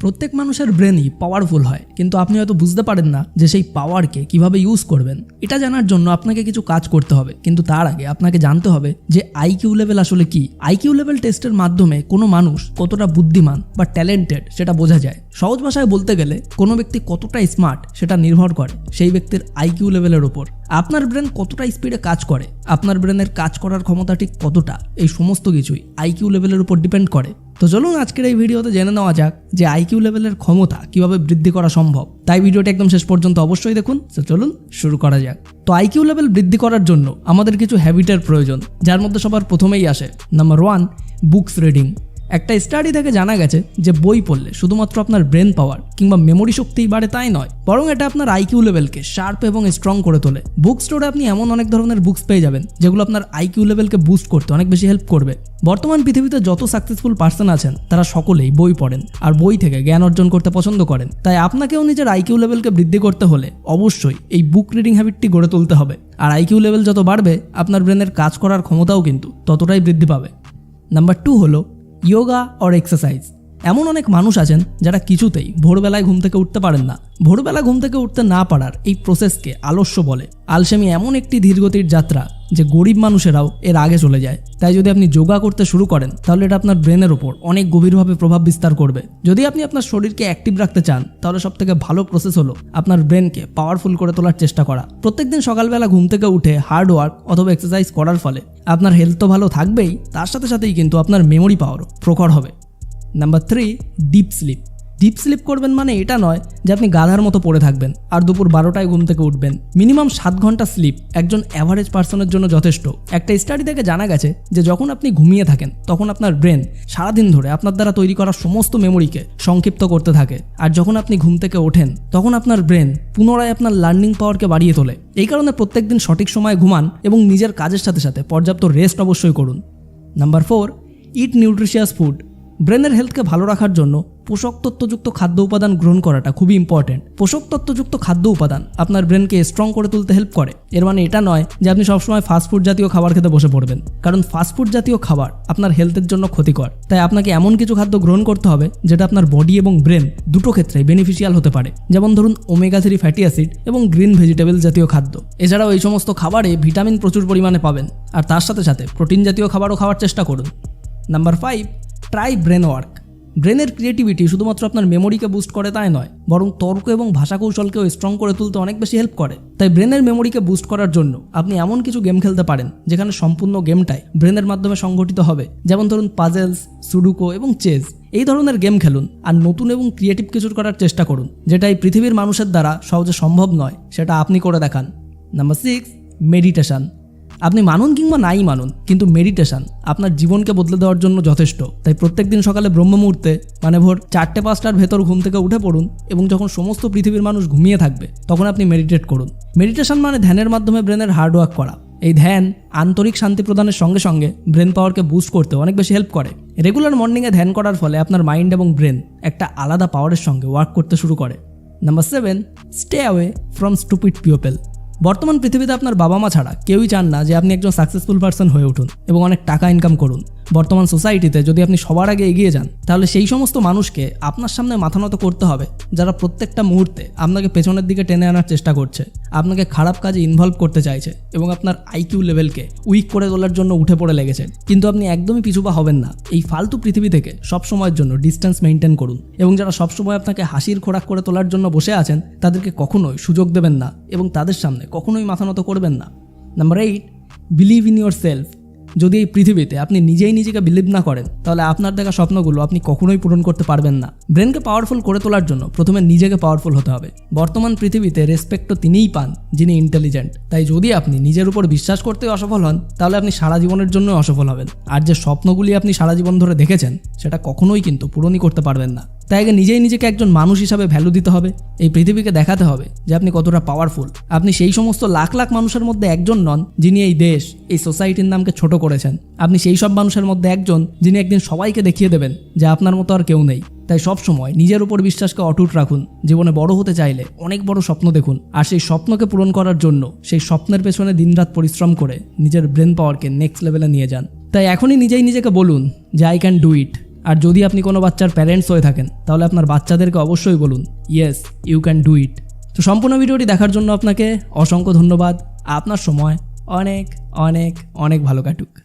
প্রত্যেক মানুষের ব্রেনই পাওয়ারফুল হয়, কিন্তু আপনি হয়তো বুঝতে পারেন না যে সেই পাওয়ারকে কিভাবে ইউজ করবেন। এটা জানার জন্য আপনাকে কিছু কাজ করতে হবে, কিন্তু তার আগে আপনাকে জানতে হবে যে আইকিউ লেভেল আসলে কি। আইকিউ লেভেল টেস্টের মাধ্যমে কোনো মানুষ কতটা বুদ্ধিমান বা ট্যালেন্টেড সেটা বোঝা যায়। সহজ ভাষায় বলতে গেলে কোনো ব্যক্তি কতটা স্মার্ট সেটা নির্ভর করে সেই ব্যক্তির আইকিউ লেভেলের উপর। আপনার ব্রেন কতটা স্পিডে কাজ করে, আপনার ব্রেনের কাজ করার ক্ষমতা ঠিক কতটা, এই সমস্ত কিছুই আইকিউ লেভেলের উপর ডিপেন্ড করে। তো চলুন আজকের এই ভিডিওতে জেনে নেওয়া যাক যে আইকিউ লেভেলের ক্ষমতা কিভাবে বৃদ্ধি করা সম্ভব। তাই ভিডিওটি একদম শেষ পর্যন্ত অবশ্যই দেখুন। তো চলুন শুরু করা যাক। তো আইকিউ লেভেল বৃদ্ধি করার জন্য আমাদের কিছু হ্যাবিটের প্রয়োজন, যার মধ্যে সবার প্রথমেই আসে নাম্বার 1, বুকস রিডিং। একটা স্টাডি থেকে জানা গেছে যে বই পড়লে শুধুমাত্র আপনার ব্রেন পাওয়ার কিংবা মেমোরি শক্তিই বাড়ে তাই নয়, বরং এটা আপনার আইকিউ লেভেলকে শার্প এবং স্ট্রং করে তোলে। বুক স্টোরে আপনি এমন অনেক ধরনের বুকস পেয়ে যাবেন যেগুলো আপনার আইকিউ লেভেলকে বুস্ট করতে অনেক বেশি হেল্প করবে। বর্তমান পৃথিবীতে যত সাকসেসফুল পার্সন আছেন তারা সকলেই বই পড়েন আর বই থেকে জ্ঞান অর্জন করতে পছন্দ করেন। তাই আপনাকেও নিজের আইকিউ লেভেলকে বৃদ্ধি করতে হলে অবশ্যই এই বুক রিডিং হ্যাবিটটি গড়ে তুলতে হবে। আর আইকিউ লেভেল যত বাড়বে আপনার ব্রেনের কাজ করার ক্ষমতাও কিন্তু ততটাই বৃদ্ধি পাবে। নাম্বার 2 হলো ইয়োগা অর এক্সারসাইজ। এমন অনেক মানুষ আছেন যারা কিছুতেই ভোরবেলায় ঘুম থেকে উঠতে পারেন না। ভোরবেলা ঘুম থেকে উঠতে না পারার এই প্রসেসকে আলস্য বলে। আলসেমি এমন একটি ধীরগতির যাত্রা যে গরিব মানুষেরাও এর আগে চলে যায়। তাই যদি আপনি যোগা করতে শুরু করেন তাহলে এটা আপনার ব্রেনের ওপর অনেক গভীরভাবে প্রভাব বিস্তার করবে। যদি আপনি আপনার শরীরকে অ্যাক্টিভ রাখতে চান তাহলে সবথেকে ভালো প্রসেস হলো আপনার ব্রেনকে পাওয়ারফুল করে তোলার চেষ্টা করা। প্রত্যেকদিন সকালবেলা ঘুম থেকে উঠে হার্ড ওয়ার্ক অথবা এক্সারসাইজ করার ফলে আপনার হেলথ তো ভালো থাকবেই, তার সাথে সাথেই কিন্তু আপনার মেমোরি পাওয়ারও প্রখর হবে। Number 3, deep sleep. Deep sleep করবেন মানে এটা নয় যে আপনি গাধার মতো পড়ে থাকবেন আর দুপুর 12টায় ঘুম থেকে উঠবেন। মিনিমাম 7 ঘন্টা স্লিপ একজন অ্যাভারেজ পার্সনের জন্য যথেষ্ট। একটা স্টাডি থেকে জানা গেছে যে যখন আপনি ঘুমিয়ে থাকেন তখন আপনার ব্রেন সারাদিন ধরে আপনার দ্বারা তৈরি করা সমস্ত মেমোরিকে সংক্ষিপ্ত করতে থাকে, আর যখন আপনি ঘুম থেকে ওঠেন তখন আপনার ব্রেন পুনরায় আপনার লার্নিং পাওয়ারকে বাড়িয়ে তোলে। এই কারণে প্রত্যেকদিন সঠিক সময়ে ঘুমান এবং নিজের কাজের সাথে সাথে পর্যাপ্ত রেস্ট অবশ্যই করুন। নাম্বার 4, ইট নিউট্রিশিয়াস ফুড। ব্রেনের হেলথকে ভালো রাখার জন্য পোষক তত্ত্বযুক্ত খাদ্য উপাদান গ্রহণ করাটা খুবই ইম্পর্টেন্ট। পোষক তত্ত্বযুক্ত খাদ্য উপাদান আপনার ব্রেনকে স্ট্রং করে তুলতে হেল্প করে। এর মানে এটা নয় যে আপনি সবসময় ফাস্টফুড জাতীয় খাবার খেতে বসে পড়বেন, কারণ ফাস্টফুড জাতীয় খাবার আপনার হেলথের জন্য ক্ষতিকর। তাই আপনাকে এমন কিছু খাদ্য গ্রহণ করতে হবে যেটা আপনার বডি এবং ব্রেন দুটো ক্ষেত্রেই বেনিফিশিয়াল হতে পারে, যেমন ধরুন ওমেগা 3 ফ্যাটি অ্যাসিড এবং গ্রিন ভেজিটেবল জাতীয় খাদ্য। এছাড়াও এই সমস্ত খাবারে ভিটামিন প্রচুর পরিমাণে পাবেন, আর তার সাথে সাথে প্রোটিন জাতীয় খাবারও খাওয়ার চেষ্টা করুন। Number 5, try brain work. ব্রেনের ক্রিয়েটিভিটি শুধুমাত্র আপনার মেমোরিকে বুস্ট করে তাই নয়, বরং তর্ক এবং ভাষা কৌশলকেও স্ট্রং করে তুলতে অনেক বেশি হেল্প করে। তাই ব্রেনের মেমোরিকে বুস্ট করার জন্য আপনি এমন কিছু গেম খেলতে পারেন যেখানে সম্পূর্ণ গেমটাই ব্রেনের মাধ্যমে সংগঠিত হবে, যেমন ধরুন পাজেলস, সুডুকো এবং চেস। এই ধরনের গেম খেলুন আর নতুন এবং ক্রিয়েটিভ কিছু করার চেষ্টা করুন, যেটা এই পৃথিবীর মানুষের দ্বারা সহজে সম্ভব নয়, সেটা আপনি করে দেখান। Number 6, meditation. আপনি মানুন কিংবা নাই মানুন, কিন্তু মেডিটেশন আপনার জীবনকে বদলে দেওয়ার জন্য যথেষ্ট। তাই প্রত্যেকদিন সকালে ব্রহ্ম মুহূর্তে মানে ভোর 4-5টার ভেতর ঘুম থেকে উঠে পড়ুন এবং যখন সমস্ত পৃথিবীর মানুষ ঘুমিয়ে থাকবে তখন আপনি মেডিটেট করুন। মেডিটেশন মানে ধ্যানের মাধ্যমে ব্রেনের হার্ড ওয়ার্ক করা। এই ধ্যান আন্তরিক শান্তি প্রদানের সঙ্গে সঙ্গে ব্রেন পাওয়ারকে বুস্ট করতে অনেক বেশি হেল্প করে। রেগুলার মর্নিংয়ে ধ্যান করার ফলে আপনার মাইন্ড এবং ব্রেন একটা আলাদা পাওয়ারের সঙ্গে ওয়ার্ক করতে শুরু করে। Number 7, stay away from stupid people. বর্তমান পৃথিবীতে আপনার বাবা মা ছাড়া কেউই চান না যে আপনি একজন সাকসেসফুল পার্সন হয়ে উঠুন এবং অনেক টাকা ইনকাম করুন। বর্তমান সোসাইটিতে যদি আপনি সবার আগে এগিয়ে যান তাহলে সেই সমস্ত মানুষকে আপনার সামনে মাথা নত করতে হবে যারা প্রত্যেকটা মুহূর্তে আপনাকে পেছনের দিকে টেনে আনার চেষ্টা করছে, আপনাকে খারাপ কাজে ইনভলভ করতে চাইছে এবং আপনার আইকিউ লেভেলকে উইক করে তোলার জন্য উঠে পড়ে লেগেছে। কিন্তু আপনি একদমই পিছুপা হবেন না। এই ফালতু পৃথিবী থেকে সব সময়ের জন্য ডিস্টেন্স মেনটেন করুন এবং যারা সবসময় আপনাকে হাসির খোরাক করে তোলার জন্য বসে আছেন তাদেরকে কখনোই সুযোগ দেবেন না এবং তাদের সামনে কখনোই মাথা নত করবেন না। Number 8, believe in your self. যদি এই পৃথিবীতে আপনি নিজেই নিজেকে বিলিভ না করেন তাহলে আপনার দেখা স্বপ্নগুলো আপনি কখনোই পূরণ করতে পারবেন না। ব্রেনকে পাওয়ারফুল করে তোলার জন্য প্রথমে নিজেকে পাওয়ারফুল হতে হবে। বর্তমান পৃথিবীতে রেসপেক্ট তো তিনিই পান যিনি ইন্টেলিজেন্ট। তাই যদি আপনি নিজের উপর বিশ্বাস করতে অসফল হন তাহলে আপনি সারা জীবনের জন্য অসফল হবেন, আর যে স্বপ্নগুলি আপনি সারা জীবন ধরে দেখেছেন সেটা কখনোই কিন্তু পূরণই করতে পারবেন না। তাই আগে নিজেই নিজেকে একজন মানুষ হিসাবে ভ্যালু দিতে হবে। এই পৃথিবীকে দেখাতে হবে যে আপনি কতটা পাওয়ারফুল। আপনি সেই সমস্ত লাখ লাখ মানুষের মধ্যে একজন নন যিনি এই দেশ, এই সোসাইটির নামকে ছোট করেছেন। আপনি সেই সব মানুষের মধ্যে একজন যিনি একদিন সবাইকে দেখিয়ে দেবেন যে আপনার মতো আর কেউ নেই। তাই সব সময় নিজের উপর বিশ্বাসকে অটুট রাখুন। জীবনে বড় হতে চাইলে অনেক বড় স্বপ্ন দেখুন, আর সেই স্বপ্নকে পূরণ করার জন্য সেই স্বপ্নের পেছনে দিনরাত পরিশ্রম করে নিজের ব্রেন পাওয়ারকে নেক্সট লেভেলে নিয়ে যান। তাই এখনই নিজেই নিজেকে বলুন যে আই ক্যান ডু ইট। আর যদি আপনি কোনো বাচ্চার প্যারেন্টস হয়ে থাকেন তাহলে আপনার বাচ্চাদেরকে অবশ্যই বলুন yes you can do it. তো সম্পূর্ণ ভিডিওটি দেখার জন্য আপনাকে অসংখ্য ধন্যবাদ। আপনার সময় অনেক অনেক অনেক ভালো কাটুক।